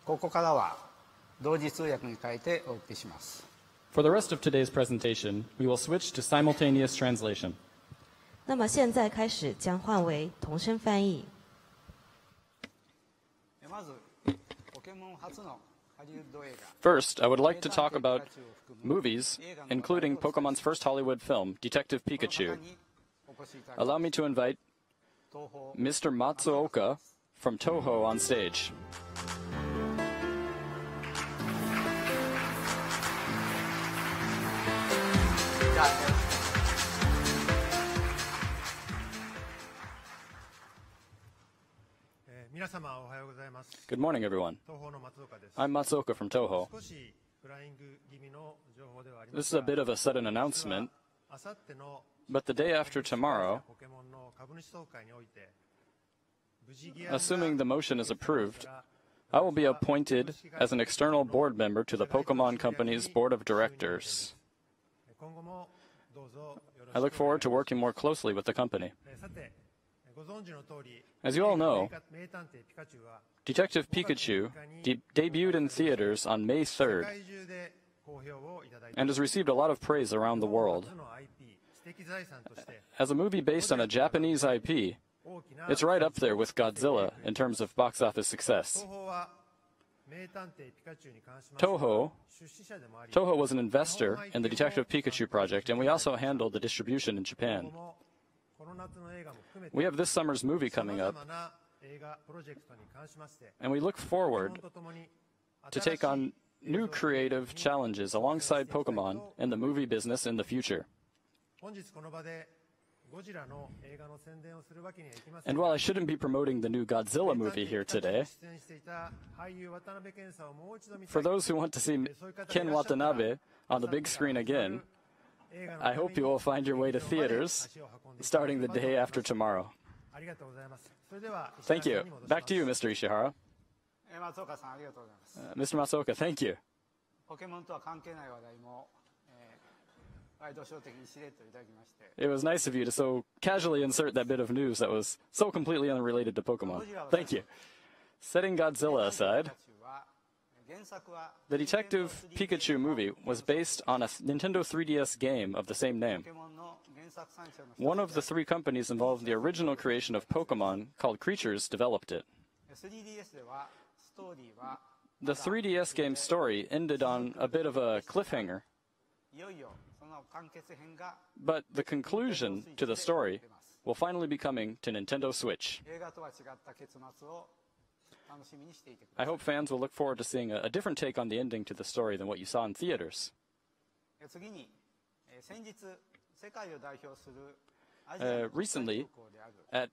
ここからは同時通訳に変えてお送りします。For the rest of today's presentation, we will switch to simultaneous translation. 那么现在开始将换为同声翻译。まず、ポケモン初のハリウッド映画。First, I would like to talk about movies, including Pokemon's first Hollywood film, Detective Pikachu. Allow me to invite Mr. Matsuoka from Toho on stage. Good morning, everyone. I'm Matsuoka from Toho. This is a bit of a sudden announcement, but the day after tomorrow, assuming the motion is approved, I will be appointed as an external board member to the Pokemon Company's board of directors. I look forward to working more closely with the company. As you all know, Detective Pikachu debuted in theaters on May 3rd and has received a lot of praise around the world. As a movie based on a Japanese IP, it's right up there with Godzilla in terms of box office success. Toho was an investor in the Detective Pikachu project, and we also handled the distribution in Japan. We have this summer's movie coming up, and we look forward to take on new creative challenges alongside Pokemon in the movie business in the future. And while I shouldn't be promoting the new Godzilla movie here today, for those who want to see Ken Watanabe on the big screen again, I hope you will find your way to theaters starting the day after tomorrow. Thank you. Back to you, Mr. Ishihara. Mr. Matsuoka, thank you. It was nice of you to so casually insert that bit of news that was so completely unrelated to Pokemon. Thank you. Setting Godzilla aside, the Detective Pikachu movie was based on a Nintendo 3DS game of the same name. One of the three companies involved in the original creation of Pokemon, called Creatures, developed it. The 3DS game's story ended on a bit of a cliffhanger, but the conclusion to the story will finally be coming to Nintendo Switch. I hope fans will look forward to seeing a different take on the ending to the story than what you saw in theaters. Recently, at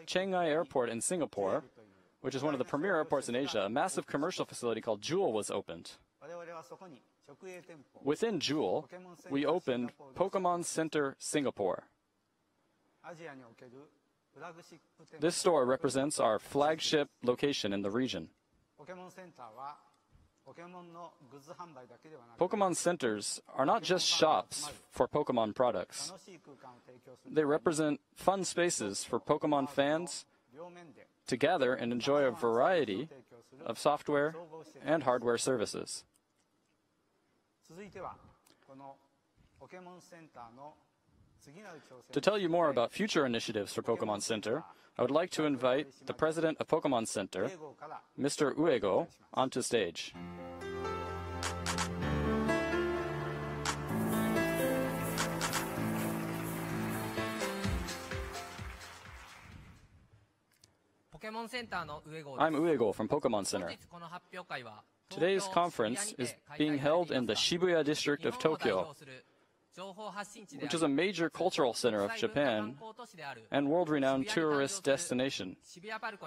Chiang Mai Airport in Singapore, which is one of the premier airports in Asia, a massive commercial facility called Jewel was opened. Within Jewel, we opened Pokemon Center Singapore. This store represents our flagship location in the region. Pokemon centers are not just shops for Pokemon products. They represent fun spaces for Pokemon fans to gather and enjoy a variety of software and hardware services. To tell you more about future initiatives for Pokemon Center, I would like to invite the president of Pokemon Center, Mr. Uego, onto stage. I'm Uego from Pokemon Center. Today's conference is being held in the Shibuya district of Tokyo, which is a major cultural center of Japan and world-renowned tourist destination.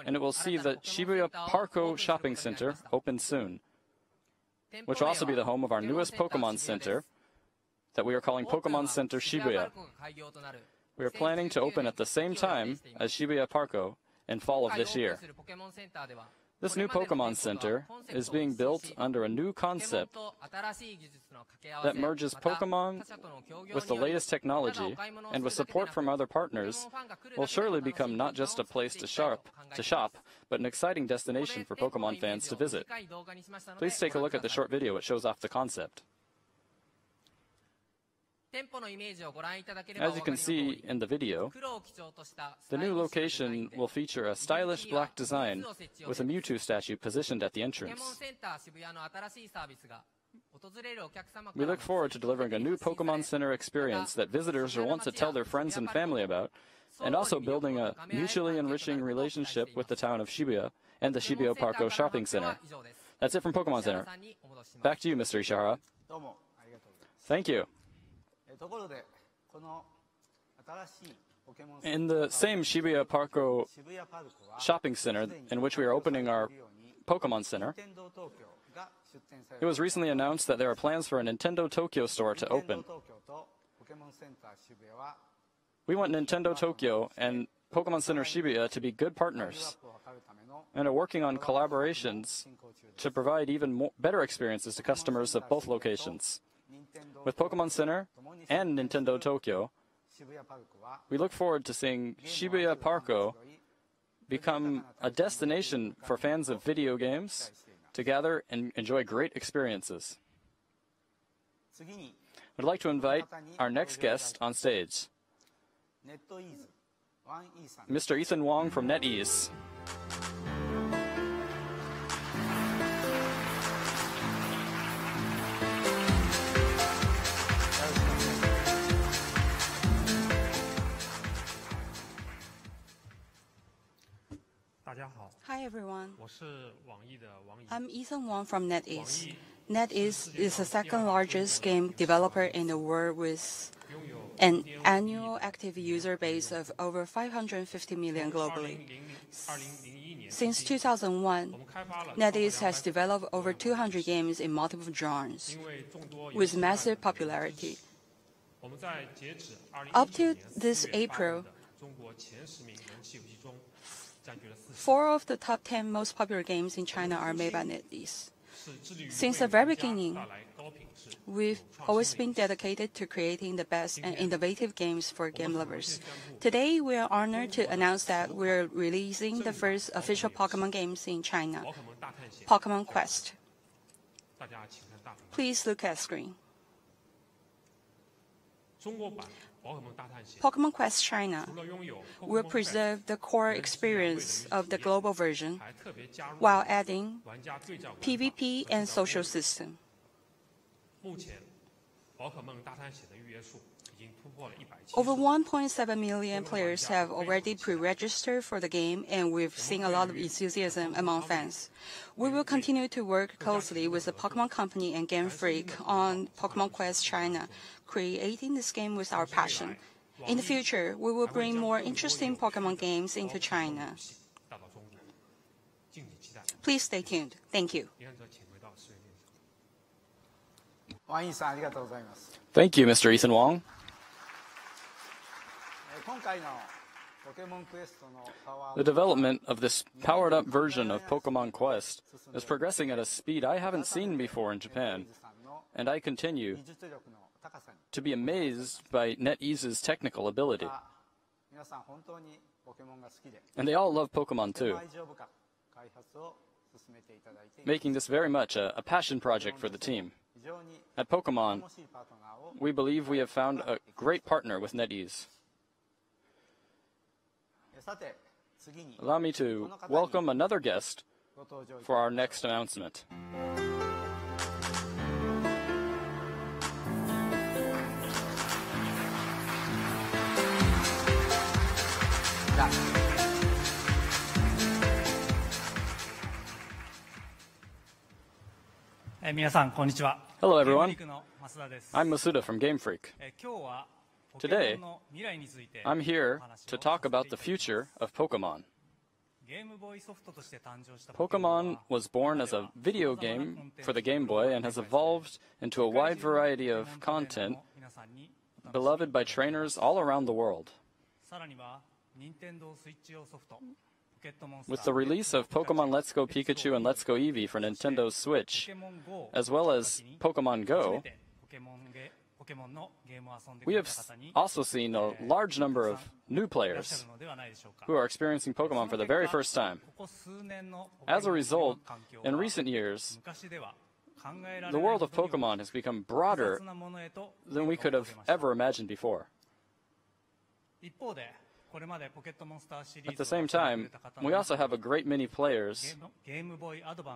And it will see the Shibuya Parko Shopping Center open soon, which will also be the home of our newest Pokemon Center that we are calling Pokemon Center Shibuya. We are planning to open at the same time as Shibuya Parko in fall of this year. This new Pokemon Center is being built under a new concept that merges Pokemon with the latest technology, and with support from other partners, will surely become not just a place to shop, but an exciting destination for Pokemon fans to visit. Please take a look at the short video. It shows off the concept. As you can see in the video, the new location will feature a stylish black design with a Mewtwo statue positioned at the entrance. We look forward to delivering a new Pokemon Center experience that visitors will want to tell their friends and family about, and also building a mutually enriching relationship with the town of Shibuya and the Shibuya Parko Shopping Center. That's it from Pokemon Center. Back to you, Mr. Ishihara. Thank you. In the same Shibuya Parko Shopping Center in which we are opening our Pokemon Center, it was recently announced that there are plans for a Nintendo Tokyo store to open. We want Nintendo Tokyo and Pokemon Center Shibuya to be good partners, and are working on collaborations to provide even better experiences to customers of both locations. With Pokemon Center and Nintendo Tokyo, we look forward to seeing Shibuya Parko become a destination for fans of video games to gather and enjoy great experiences. I'd like to invite our next guest on stage, Mr. Ethan Wong from NetEase. Hi everyone. I'm Ethan Wong from NetEase. NetEase is the second largest game developer in the world with an annual active user base of over 550 million globally. Since 2001, NetEase has developed over 200 games in multiple genres, with massive popularity. Up to this April, 4 of the top 10 most popular games in China are made by NetEase. Since the very beginning, we've always been dedicated to creating the best and innovative games for game lovers. Today, we are honored to announce that we're releasing the first official Pokemon games in China, Pokemon Quest. Please look at the screen. Pokemon Quest China will preserve the core experience of the global version while adding PvP and social system. Over 1.7 million players have already pre-registered for the game, and we've seen a lot of enthusiasm among fans. We will continue to work closely with the Pokemon Company and Game Freak on Pokemon Quest China, creating this game with our passion. In the future, we will bring more interesting Pokemon games into China. Please stay tuned. Thank you. Thank you, Mr. Ethan Wong. The development of this powered-up version of Pokemon Quest is progressing at a speed I haven't seen before in Japan, and I continue to be amazed by NetEase's technical ability. And they all love Pokemon too, making this very much a passion project for the team. At Pokemon, we believe we have found a great partner with NetEase. Allow me to welcome another guest for our next announcement. Hello everyone, I'm Masuda from Game Freak. Today, I'm here to talk about the future of Pokemon. Pokemon was born as a video game for the Game Boy and has evolved into a wide variety of content beloved by trainers all around the world. With the release of Pokemon Let's Go Pikachu and Let's Go Eevee for Nintendo Switch, as well as Pokemon Go, we have also seen a large number of new players who are experiencing Pokemon for the very first time. As a result, in recent years, the world of Pokemon has become broader than we could have ever imagined before. At the same time, we also have a great many players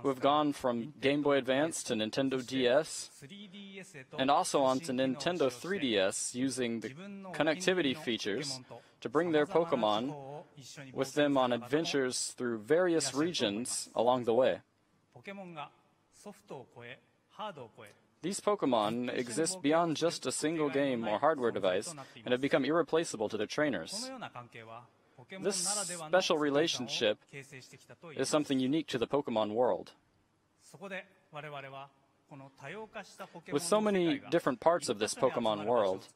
who have gone from Game Boy Advance to Nintendo DS and also on to Nintendo 3DS using the connectivity features to bring their Pokemon with them on adventures through various regions along the way. These Pokemon exist beyond just a single game or hardware device and have become irreplaceable to their trainers. This special relationship is something unique to the Pokemon world. With so many different parts of this Pokemon world,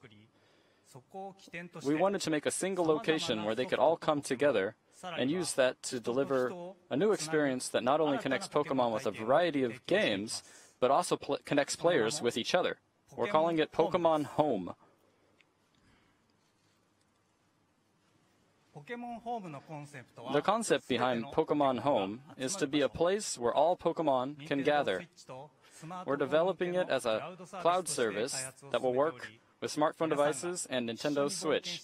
we wanted to make a single location where they could all come together and use that to deliver a new experience that not only connects Pokemon with a variety of games, but also connects players with each other. We're calling it Pokemon Home. The concept behind Pokemon Home is to be a place where all Pokemon can gather. We're developing it as a cloud service that will work with smartphone devices and Nintendo Switch,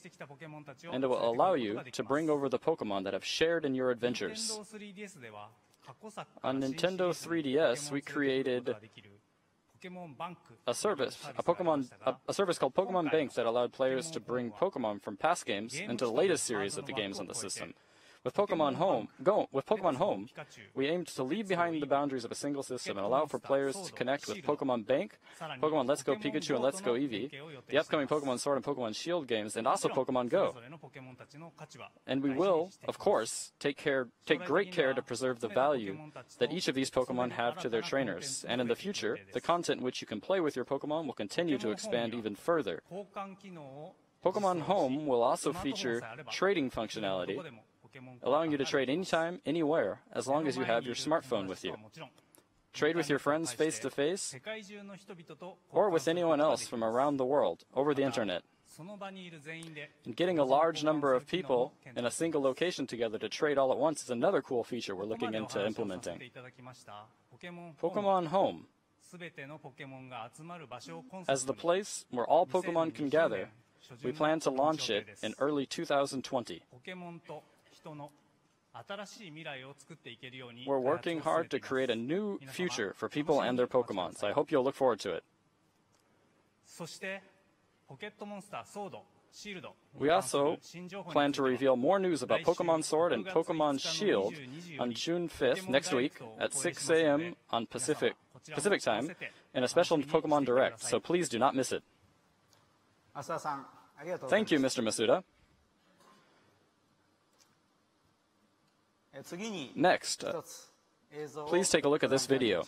and it will allow you to bring over the Pokemon that have shared in your adventures. On Nintendo 3DS, we created a service called Pokemon Bank that allowed players to bring Pokemon from past games into the latest series of the games on the system. With Pokemon Home, we aimed to leave behind the boundaries of a single system and allow for players to connect with Pokemon Bank, Pokemon Let's Go Pikachu and Let's Go Eevee, the upcoming Pokemon Sword and Pokemon Shield games, and also Pokemon Go. And we will, of course, take great care to preserve the value that each of these Pokemon have to their trainers. And in the future, the content in which you can play with your Pokemon will continue to expand even further. Pokemon Home will also feature trading functionality, allowing you to trade anytime, anywhere, as long as you have your smartphone with you. Trade with your friends face-to-face, or with anyone else from around the world over the internet. And getting a large number of people in a single location together to trade all at once is another cool feature we're looking into implementing. Pokemon Home, as the place where all Pokemon can gather, we plan to launch it in early 2020. We're working hard to create a new future for people and their Pokemon, so I hope you'll look forward to it. We also plan to reveal more news about Pokemon Sword and Pokemon Shield on June 5th, next week, at 6 a.m. on Pacific time, in a special Pokemon Direct, so please do not miss it. Thank you, Mr. Masuda. Next, please take a look at this video.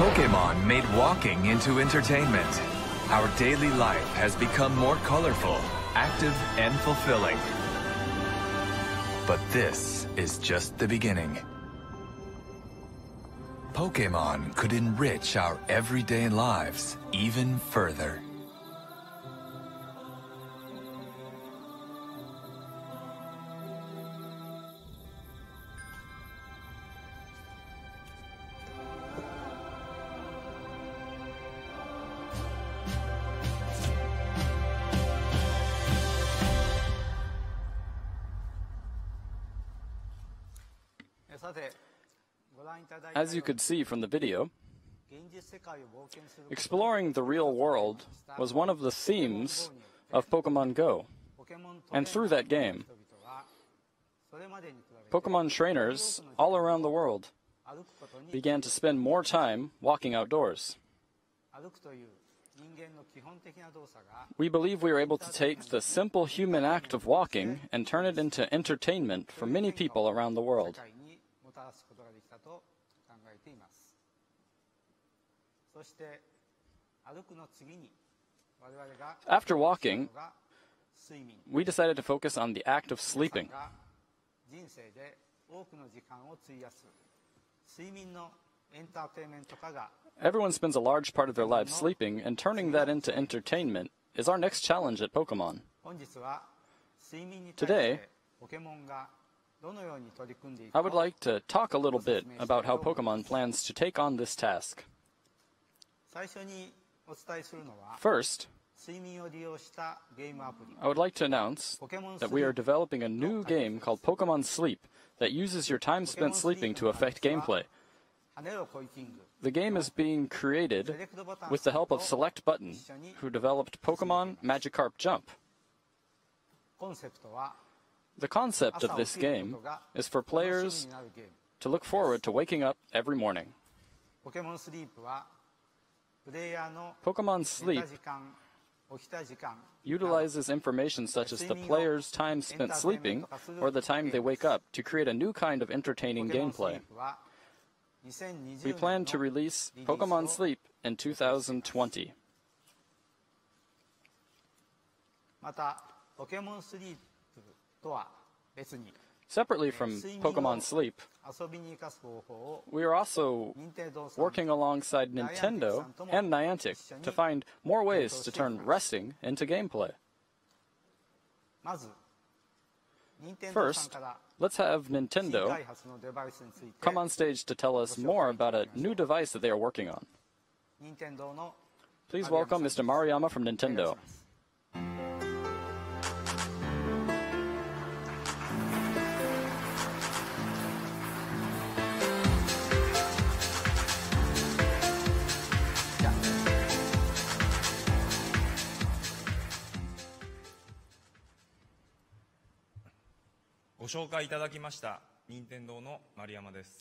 Pokemon made walking into entertainment. Our daily life has become more colorful, active, and fulfilling. But this is just the beginning. Pokemon could enrich our everyday lives even further. As you could see from the video, exploring the real world was one of the themes of Pokemon Go. And through that game, Pokemon trainers all around the world began to spend more time walking outdoors. We believe we were able to take the simple human act of walking and turn it into entertainment for many people around the world. After walking, we decided to focus on the act of sleeping. Everyone spends a large part of their lives sleeping, and turning that into entertainment is our next challenge at Pokemon. Today, I would like to talk a little bit about how Pokemon plans to take on this task. First, I would like to announce that we are developing a new game called Pokemon Sleep that uses your time spent sleeping to affect gameplay. The game is being created with the help of Select Button, who developed Pokemon Magikarp Jump. The concept of this game is for players to look forward to waking up every morning. Pokemon Sleep utilizes information such as the player's time spent sleeping or the time they wake up to create a new kind of entertaining gameplay. We plan to release Pokemon Sleep in 2020. Separately from Pokemon Sleep, we are also working alongside Nintendo and Niantic to find more ways to turn resting into gameplay. First, let's have Nintendo come on stage to tell us more about a new device that they are working on. Please welcome Mr. Maruyama from Nintendo.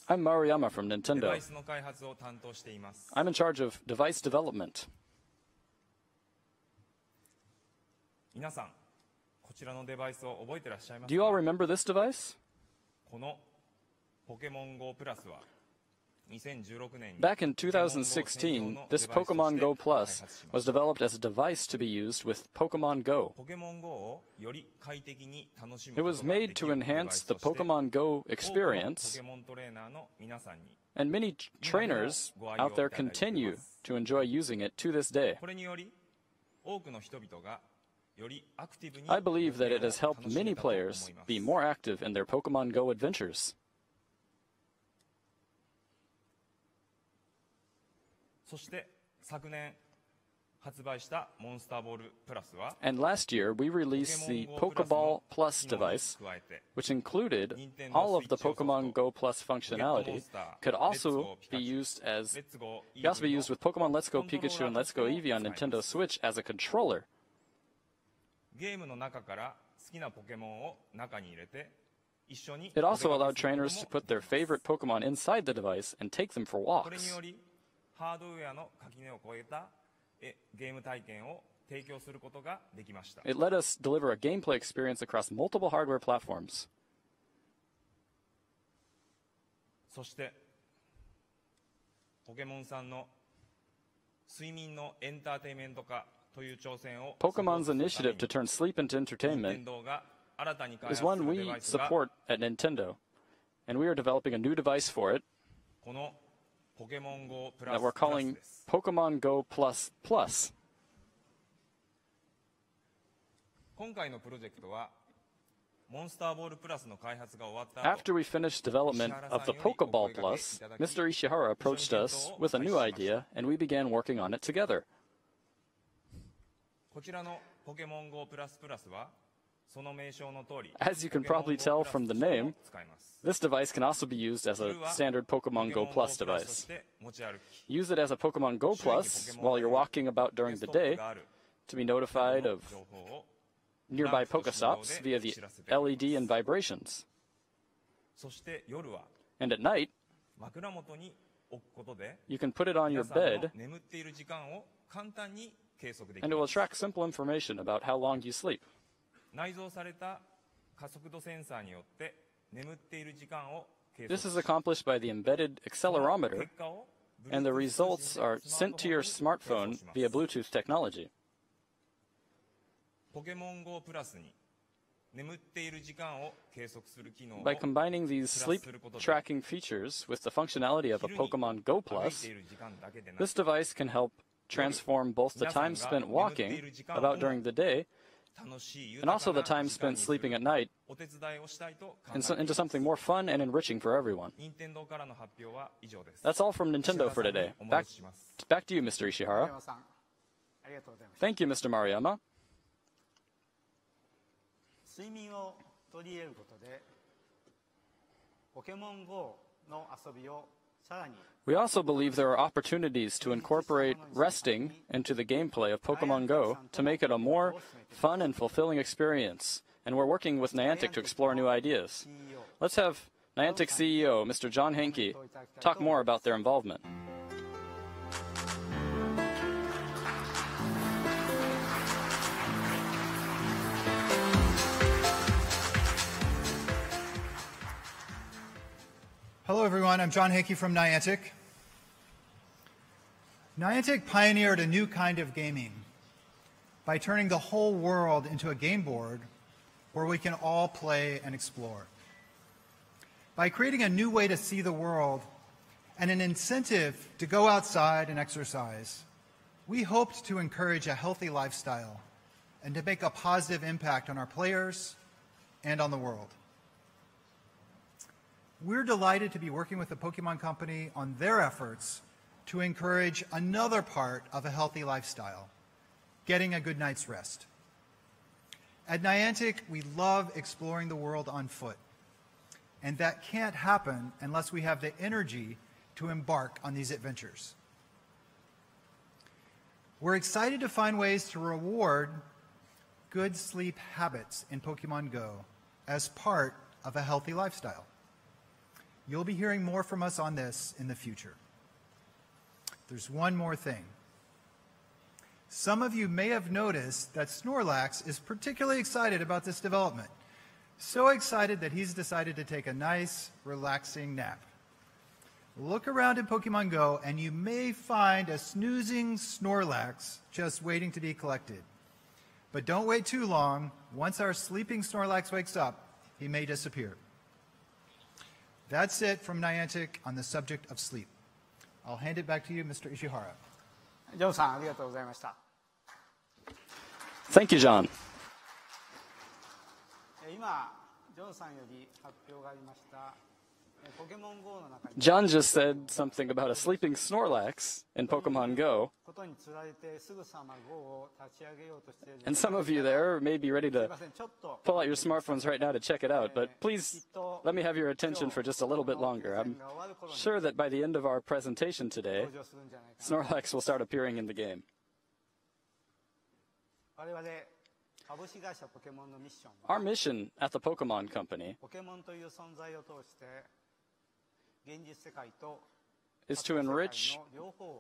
I'm Maruyama from Nintendo. I'm in charge of device development. Do you all remember this device? Back in 2016, this Pokemon Go Plus was developed as a device to be used with Pokemon Go. It was made to enhance the Pokemon Go experience, and many trainers out there continue to enjoy using it to this day. I believe that it has helped many players be more active in their Pokemon Go adventures. And last year, we released the Pokeball Plus device, which included all of the Pokemon Go Plus functionality. Could also be used with Pokemon Let's Go Pikachu and Let's Go Eevee on Nintendo Switch as a controller. It also allowed trainers to put their favorite Pokemon inside the device and take them for walks. It let us deliver a gameplay experience across multiple hardware platforms. Pokemon's initiative to turn sleep into entertainment is one we support at Nintendo, and we are developing a new device for it that we're calling Pokemon Go Plus Plus. After we finished development of the Pokeball Plus, Mr. Ishihara approached us with a new idea, and we began working on it together. As you can probably tell from the name, this device can also be used as a standard Pokemon Go Plus device. Use it as a Pokemon Go Plus while you're walking about during the day to be notified of nearby Pokestops via the LED and vibrations. And at night, you can put it on your bed, and it will track simple information about how long you sleep. This is accomplished by the embedded accelerometer, and the results are sent to your smartphone via Bluetooth technology. By combining these sleep tracking features with the functionality of a Pokemon Go Plus, this device can help transform both the time spent walking about during the day and also the time spent sleeping at night into something more fun and enriching for everyone. That's all from Nintendo for today. Back to you, Mr. Ishihara. Thank you, Mr. Maruyama. We also believe there are opportunities to incorporate resting into the gameplay of Pokemon Go to make it a more fun and fulfilling experience, and we're working with Niantic to explore new ideas. Let's have Niantic CEO, Mr. John Hanke, talk more about their involvement. Hello, everyone. I'm John Hanke from Niantic. Niantic pioneered a new kind of gaming by turning the whole world into a game board where we can all play and explore. By creating a new way to see the world and an incentive to go outside and exercise, we hoped to encourage a healthy lifestyle and to make a positive impact on our players and on the world. We're delighted to be working with the Pokemon Company on their efforts to encourage another part of a healthy lifestyle, getting a good night's rest. At Niantic, we love exploring the world on foot, and that can't happen unless we have the energy to embark on these adventures. We're excited to find ways to reward good sleep habits in Pokemon Go as part of a healthy lifestyle. You'll be hearing more from us on this in the future. There's one more thing. Some of you may have noticed that Snorlax is particularly excited about this development. So excited that he's decided to take a nice, relaxing nap. Look around in Pokemon Go and you may find a snoozing Snorlax just waiting to be collected. But don't wait too long. Once our sleeping Snorlax wakes up, he may disappear. That's it from Niantic on the subject of sleep. I'll hand it back to you, Mr. Ishihara. Thank you, John. John just said something about a sleeping Snorlax in Pokemon Go. And some of you there may be ready to pull out your smartphones right now to check it out, but please let me have your attention for just a little bit longer. I'm sure that by the end of our presentation today, Snorlax will start appearing in the game. Our mission at the Pokemon Company is to enrich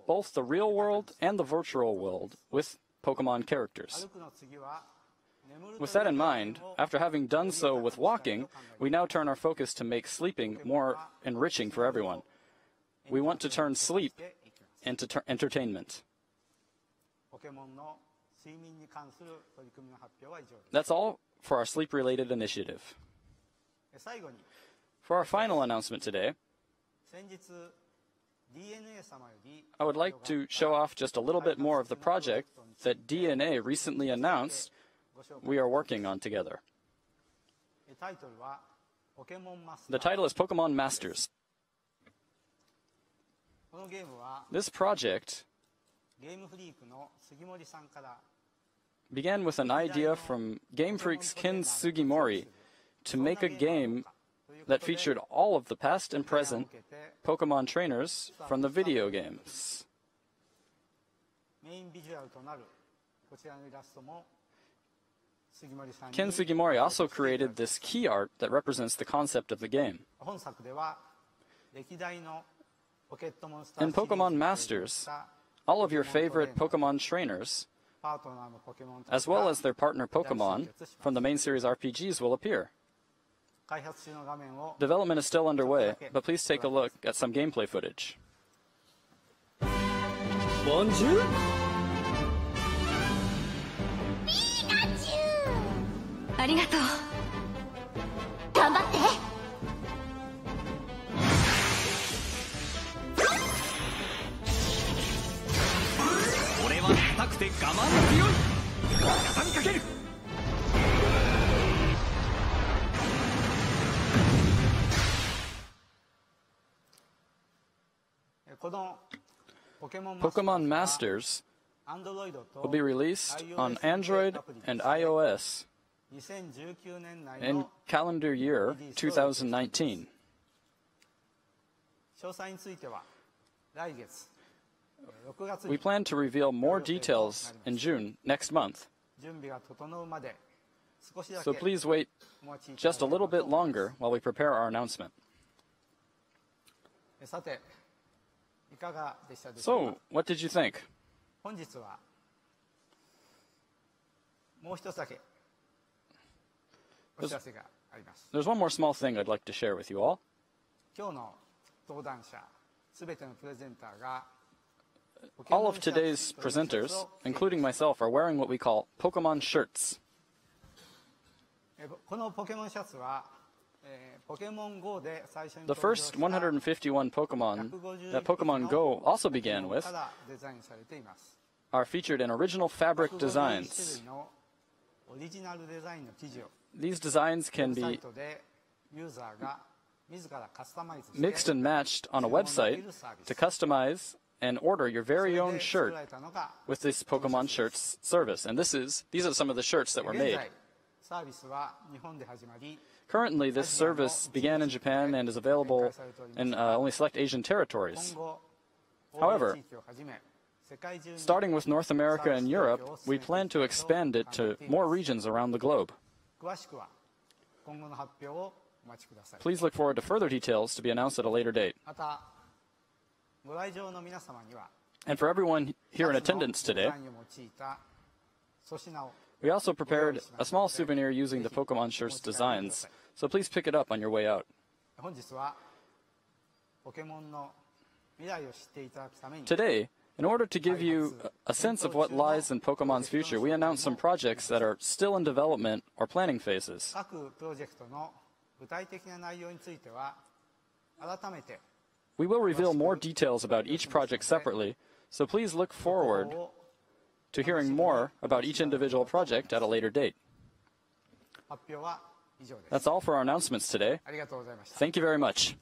both the real world and the virtual world with Pokemon characters. With that in mind, after having done so with walking, we now turn our focus to make sleeping more enriching for everyone. We want to turn sleep into entertainment. That's all for our sleep-related initiative. For our final announcement today, I would like to show off just a little bit more of the project that DNA recently announced we are working on together. The title is Pokemon Masters. This project began with an idea from Game Freak's Ken Sugimori to make a game that featured all of the past and present Pokemon trainers from the video games. Ken Sugimori also created this key art that represents the concept of the game. In Pokemon Masters, all of your favorite Pokemon trainers, as well as their partner Pokemon from the main series RPGs, will appear. Development is still underway, but please take a look at some gameplay footage. Bonjour! ありがとう。頑張って。俺は硬くて我慢強い。畳みかける。Pokemon Masters will be released on Android and iOS in calendar year 2019. We plan to reveal more details in June next month. So please wait just a little bit longer while we prepare our announcement. So, what did you think? There's one more small thing I'd like to share with you all. All of today's presenters, including myself, are wearing what we call Pokemon shirts. The first 151 Pokemon that Pokemon Go also began with are featured in original fabric designs. These designs can be mixed and matched on a website to customize and order your very own shirt with this Pokemon Shirts service. And these are some of the shirts that were made. Currently, this service began in Japan and is available in only select Asian territories. However, starting with North America and Europe, we plan to expand it to more regions around the globe. Please look forward to further details to be announced at a later date. And for everyone here in attendance today, we also prepared a small souvenir using the Pokemon Shirts designs, so please pick it up on your way out. Today, in order to give you a sense of what lies in Pokemon's future, we announced some projects that are still in development or planning phases. We will reveal more details about each project separately, so please look forward to hearing more about each individual project at a later date. That's all for our announcements today. Thank you very much.